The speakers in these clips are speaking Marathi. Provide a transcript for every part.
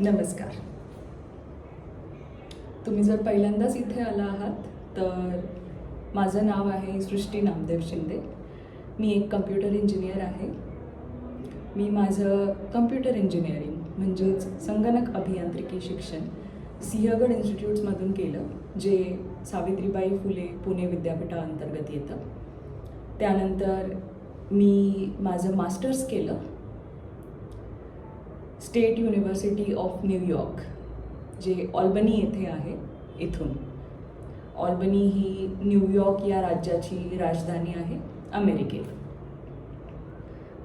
नमस्कार. तुम्ही जर पहिल्यांदाच इथे आला आहात तर माझं नाव आहे सृष्टी नामदेव शिंदे. मी एक कम्प्युटर इंजिनियर आहे. मी माझं कम्प्युटर इंजिनिअरिंग म्हणजेच संगणक अभियांत्रिकी शिक्षण सिंहगड इन्स्टिट्यूट्समधून केलं, जे सावित्रीबाई फुले पुणे विद्यापीठाअंतर्गत येतं. त्यानंतर मी माझं मास्टर्स केलं स्टेट युनिव्हर्सिटी ऑफ न्यूयॉर्क, जे ऑल्बनी येथे आहे. इथून ऑल्बनी ही न्यूयॉर्क या राज्याची राजधानी आहे अमेरिकेत.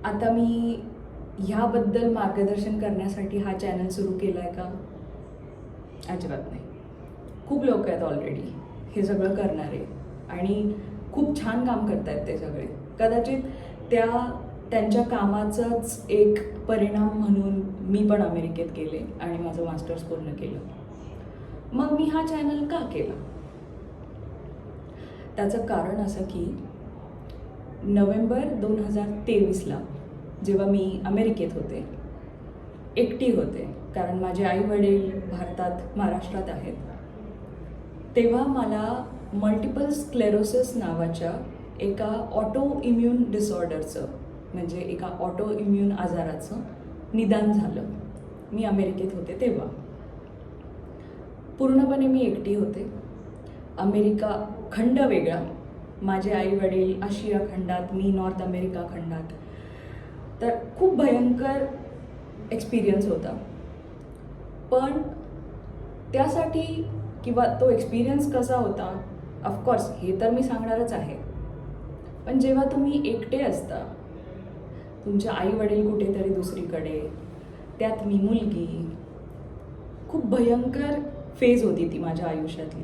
आता मी ह्याबद्दल मार्गदर्शन करण्यासाठी हा चॅनल सुरू केला आहे का? अजिबात नाही. खूप लोक आहेत ऑलरेडी हे सगळं करणारे आणि खूप छान काम करत आहेत ते सगळे. कदाचित त्यांच्या कामाचाच एक परिणाम म्हणून मी पण अमेरिकेत गेले आणि माझं मास्टर्स पूर्ण केलं. मग मी हा चॅनल का केला? त्याचं कारण असं की नोव्हेंबर 2023ला जेव्हा मी अमेरिकेत होते, एकटी होते, कारण माझे आई वडील भारतात महाराष्ट्रात आहेत, तेव्हा मला मल्टिपल स्क्लेरोसिस नावाच्या एका ऑटो इम्यून डिसऑर्डरचं म्हणजे एका ऑटो इम्यून आजाराचं निदान झालं. मी अमेरिकेत होते तेव्हा. पूर्णपणे मी एकटी होते. अमेरिका खंड वेगळा, माझे आई वडील आशिया खंडात, मी नॉर्थ अमेरिका खंडात. तर खूप भयंकर एक्सपिरियन्स होता. पण त्यासाठी किंवा तो एक्सपिरियन्स कसा होता, ऑफकोर्स हे तर मी सांगणारच आहे. पण जेव्हा तुम्ही एकटे असता, तुमचे आई वडील कुठेतरी दुसरीकडे, त्यात मी मुलगी, खूप भयंकर फेज होती ती माझ्या आयुष्यातली.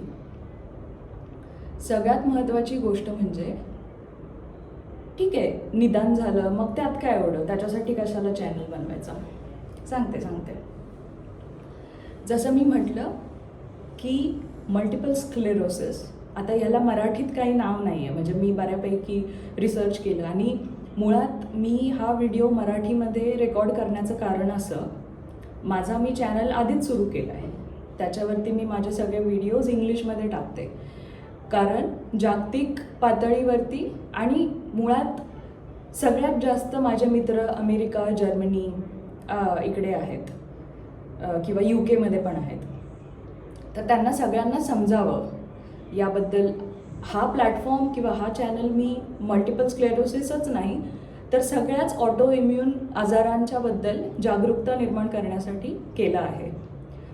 सगळ्यात महत्त्वाची गोष्ट म्हणजे ठीक आहे, निदान झालं, मग त्यात काय एवढं, त्याच्यासाठी कशाला चॅनल बनवायचा? सांगते. जसं मी म्हटलं की मल्टिपल स्क्लेरोसिस, आता याला मराठीत काही नाव नाही आहे. म्हणजे मी बऱ्यापैकी रिसर्च केलं आणि मुळात मी हा व्हिडिओ मराठीमध्ये रेकॉर्ड करण्याचं कारण असं, मी चॅनल आधीच सुरू केलं आहे. त्याच्यावरती मी माझे सगळे व्हिडिओज इंग्लिशमध्ये टाकते, कारण जागतिक पातळीवरती आणि मुळात सगळ्यात जास्त माझे मित्र अमेरिका, जर्मनी इकडे आहेत किंवा UK पण आहेत. तर त्यांना सगळ्यांना समजावं याबद्दल हा प्लॅटफॉर्म किंवा हा चॅनल मी मल्टिपल स्क्लेरोसिसच नाही तर सगळ्याच ऑटो इम्यून आजारांच्याबद्दल जागरूकता निर्माण करण्यासाठी केला आहे.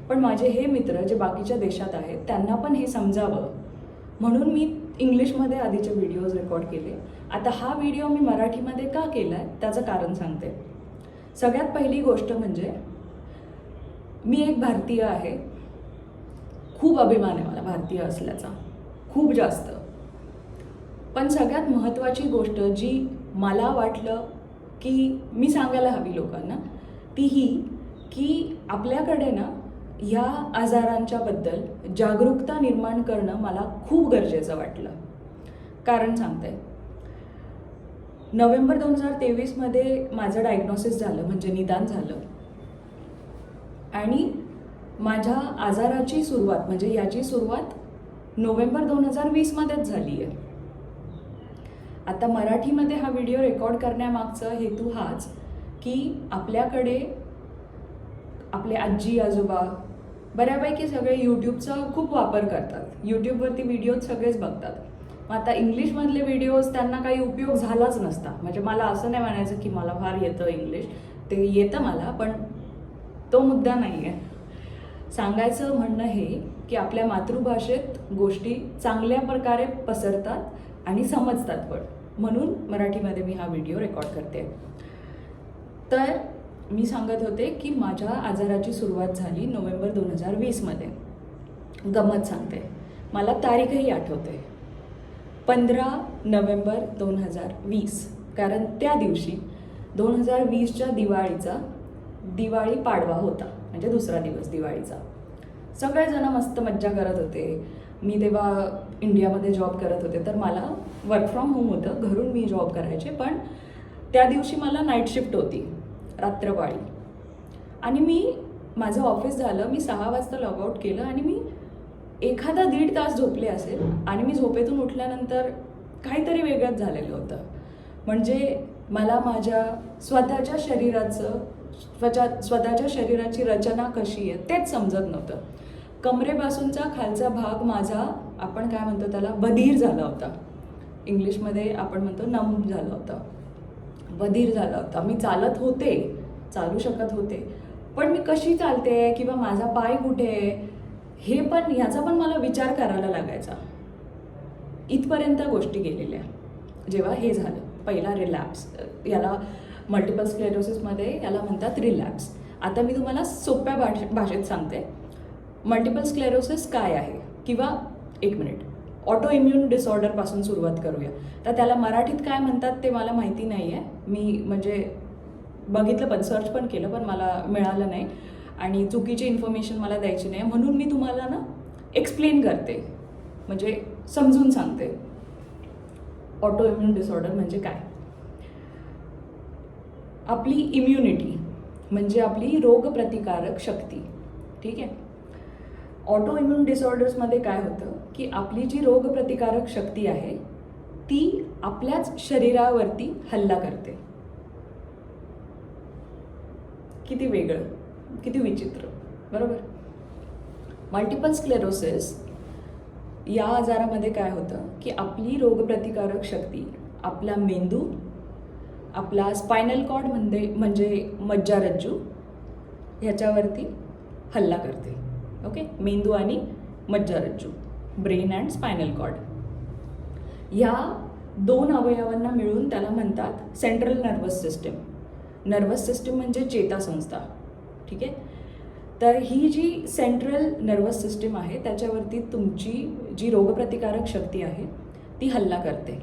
पण माझे हे मित्र जे बाकीच्या देशात आहेत त्यांना पण हे समजावं म्हणून मी इंग्लिशमध्ये आधीचे व्हिडिओज रेकॉर्ड केले. आता हा व्हिडिओ मी मराठीमध्ये का केला आहे त्याचं कारण सांगते. सगळ्यात पहिली गोष्ट म्हणजे मी एक भारतीय आहे. खूप अभिमान आहे मला भारतीय असल्याचा, खूप जास्त. पण सगळ्यात महत्त्वाची गोष्ट जी मला वाटलं की मी सांगायला हवी लोकांना, ती ही की आपल्याकडे ना ह्या आजारांच्याबद्दल जागरूकता निर्माण करणं मला खूप गरजेचं वाटलं. कारण सांगते, नोव्हेंबर 2023मध्ये माझं डायग्नोसिस झालं, म्हणजे निदान झालं. आणि माझ्या आजाराची सुरुवात म्हणजे याची सुरुवात नोव्हेंबर 2020मध्येच झाली आहे. आता मराठीमध्ये हा व्हिडिओ रेकॉर्ड करण्यामागचा हेतू हाच की आपल्याकडे आपले आजी आजोबा बऱ्यापैकी सगळे यूट्यूबचा खूप वापर करतात. यूट्यूबवरती व्हिडिओज सगळेच बघतात. मग आता इंग्लिशमधले व्हिडिओज त्यांना काही उपयोग झालाच नसता. म्हणजे मला असं नाही म्हणायचं की मला फार येतं इंग्लिश, ते येतं मला, पण तो मुद्दा नाही आहे. सांगायचं म्हणणं हे की आपल्या मातृभाषेत गोष्टी चांगल्या प्रकारे पसरतात आणि समजतात पण, म्हणून मराठीमध्ये मी हा व्हिडिओ रेकॉर्ड करते. तर मी सांगत होते की माझ्या आजाराची सुरुवात झाली नोव्हेंबर 2020मध्ये. गंमत सांगते, मला तारीखही आठवते, 15 नोव्हेंबर 2020. कारण त्या दिवशी 2020च्या दिवाळी पाडवा होता, म्हणजे दुसरा दिवस दिवाळीचा. सगळेजण मस्त मज्जा करत होते. मी तेव्हा इंडियामध्ये जॉब करत होते, तर मला वर्क फ्रॉम होम होतं, घरून मी जॉब करायचे. पण त्या दिवशी मला नाईट शिफ्ट होती, रात्रपाळी. आणि मी माझं ऑफिस झालं, मी 6 वाजता लॉगआउट केलं आणि मी एखादा 1.5 तास झोपले असेल आणि मी झोपेतून उठल्यानंतर काहीतरी वेगळंच झालेलं होतं. म्हणजे मला माझ्या स्वतःच्या शरीराची रचना कशी आहे तेच समजत नव्हतं. कमरेपासूनचा खालचा भाग माझा, आपण काय म्हणतो त्याला, बधीर झाला होता. इंग्लिशमध्ये आपण म्हणतो नम झालं होतं, बधीर झाला होता. मी चालत होते, चालू शकत होते, पण मी कशी चालते किंवा माझा पाय कुठे आहे हे पण, ह्याचा पण मला विचार करायला लागायचा. इथपर्यंत गोष्टी गेलेल्या. जेव्हा हे झालं, पहिला रिलॅप्स, याला मल्टिपल स्क्लेरोसिसमध्ये याला म्हणतात रिलॅप्स. आता मी तुम्हाला सोप्या भाषेत सांगते मल्टिपल स्क्लेरोसिस काय आहे, किंवा एक मिनिट, ऑटो इम्युन डिसऑर्डरपासून सुरुवात करूया. तर त्याला मराठीत काय म्हणतात ते मला माहिती नाही आहे. मी म्हणजे बघितलं पण, सर्च पण केलं, पण मला मिळालं नाही आणि चुकीची इन्फॉर्मेशन मला द्यायची नाही, म्हणून मी तुम्हाला ना एक्सप्लेन करते, म्हणजे समजून सांगते ऑटो इम्युन डिसऑर्डर म्हणजे काय. आपली इम्युनिटी म्हणजे आपली रोगप्रतिकारक शक्ती, ठीक आहे. ऑटो इम्युन डिसऑर्डर्समध्ये काय होतं की आपली जी रोगप्रतिकारक शक्ती आहे ती आपल्याच शरीरावरती हल्ला करते. किती वेगळं, किती विचित्र, बरोबर. मल्टिपल स्क्लेरोसिस या आजारामध्ये काय होतं की आपली रोगप्रतिकारक शक्ती आपला मेंदू, आपला स्पायनल कॉर्ड म्हणजे मज्जारज्जू ह्याच्यावरती हल्ला करते. ओके, मेंदू आणि मज्जारज्जू, ब्रेन अँड स्पायनल कॉर्ड, ह्या 2 अवयवांना मिळून त्याला म्हणतात central nervous system. Nervous system म्हणजे चेतासंस्था, ठीक आहे. तर ही जी सेंट्रल नर्वस सिस्टीम आहे त्याच्यावरती तुमची जी रोगप्रतिकारक शक्ती आहे ती हल्ला करते.